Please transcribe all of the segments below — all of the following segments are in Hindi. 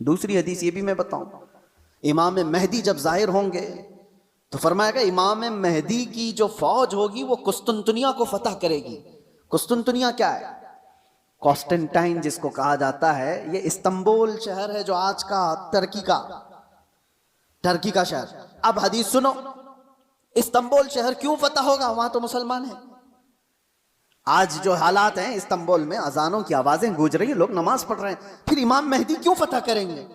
दूसरी हदीस ये भी मैं बताऊं, इमाम मेहदी जब जाहिर होंगे तो फरमाएगा इमाम मेहदी की जो फौज होगी वो कुस्तुनतुनिया को फतह करेगी। कुस्तुनतुनिया क्या है? कॉन्स्टेंटाइन जिसको कहा जाता है, ये इस्तांबुल शहर है जो आज का टर्की का शहर। अब हदीस सुनो, इस्तांबुल शहर क्यों फतह होगा? वहां तो मुसलमान है। आज जो हालात हैं इस्तांबुल में, अजानों की आवाजें गूंज रही है, लोग नमाज पढ़ रहे हैं, फिर इमाम मेहदी क्यों फतह करेंगे?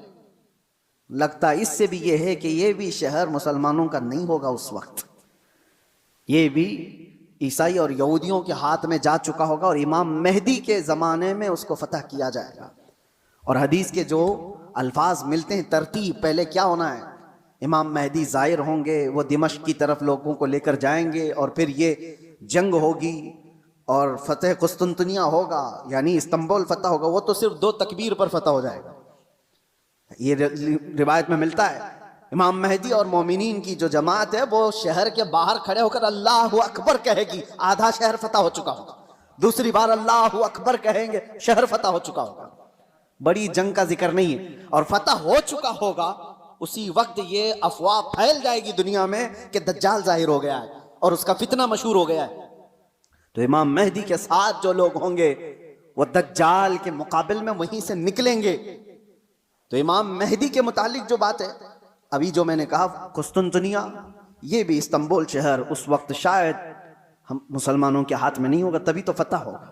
लगता इससे भी यह है कि यह भी शहर मुसलमानों का नहीं होगा उस वक्त, ये भी ईसाई और यहूदियों के हाथ में जा चुका होगा और इमाम मेहदी के ज़माने में उसको फतह किया जाएगा। और हदीस के जो अल्फाज मिलते हैं, तरतीब, पहले क्या होना है, इमाम मेहदी ज़ाहिर होंगे, वो दिमश्क की तरफ लोगों को लेकर जाएंगे और फिर ये जंग होगी और फतेह कुस्तुनतुनिया होगा, यानी इस्तांबुल फतह होगा। वो तो सिर्फ 2 तकबीर पर फतह हो जाएगा। ये रिवायत में मिलता है इमाम मेहदी और मोमिनीन की जो जमात है वो शहर के बाहर खड़े होकर अल्लाहु अकबर कहेगी, आधा शहर फतह हो चुका होगा। दूसरी बार अल्लाहु अकबर कहेंगे, शहर फतह हो चुका होगा। बड़ी जंग का जिक्र नहीं है। और फतह हो चुका होगा उसी वक्त ये अफवाह फैल जाएगी दुनिया में कि दज्जाल जाहिर हो गया है और उसका फितना मशहूर हो गया है। तो इमाम मेहदी के साथ जो लोग होंगे वो दज्जाल के मुकाबिल में वहीं से निकलेंगे। तो इमाम मेहदी के मुतालिक जो बात है, अभी जो मैंने कहा कुस्तुनतुनिया, ये भी इस्तांबुल शहर उस वक्त शायद हम मुसलमानों के हाथ में नहीं होगा, तभी तो फतह होगा।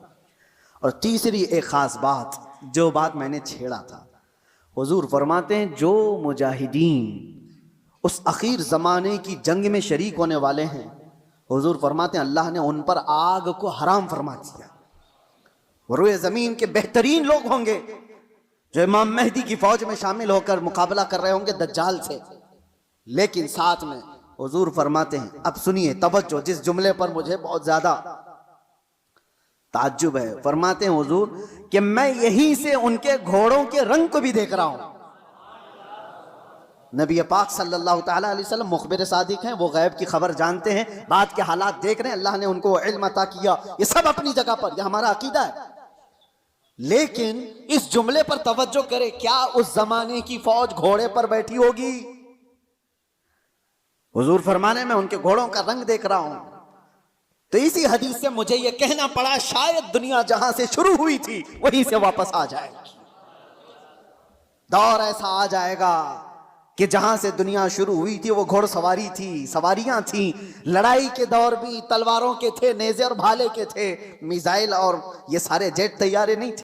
और तीसरी एक खास बात, जो बात मैंने छेड़ा था, हुजूर फरमाते हैं जो मुजाहिदीन उस आखिर ज़माने की जंग में शरीक होने वाले हैं, हुजूर फरमाते हैं अल्लाह ने उन पर आग को हराम फरमा दिया। वो रोए ज़मीन के बेहतरीन लोग होंगे जो इमाम मेहदी की फौज में शामिल होकर मुकाबला कर रहे होंगे दज्जाल से। लेकिन साथ में हुजूर फरमाते हैं, अब सुनिए तवज्जो, जिस जुमले पर मुझे बहुत ज्यादा ताज्जुब है, फरमाते हैं हुजूर कि मैं यहीं से उनके घोड़ों के रंग को भी देख रहा हूं। नबी पाक सल्लल्लाहु तआला अलैहि वसल्लम मुखबिर सादिक हैं, वो गैब की खबर जानते हैं, बाद के हालात देख रहे हैं, अल्लाह ने उनको इल्म अता किया। ये सब अपनी जगह पर, यह हमारा अकीदा है। लेकिन इस जुमले पर तवज्जो करें, क्या उस जमाने की फौज घोड़े पर बैठी होगी? हुजूर फरमाने में उनके घोड़ों का रंग देख रहा हूं। तो इसी हदीस से मुझे यह कहना पड़ा शायद दुनिया जहां से शुरू हुई थी वहीं से वापस आ जाएगी। दौर ऐसा आ जाएगा कि जहां से दुनिया शुरू हुई थी वो घोड़सवारी थी, सवारियां थी। लड़ाई के दौर भी तलवारों के थे, नेज़े और भाले के थे, मिसाइल और ये सारे जेट तैयारे नहीं थे।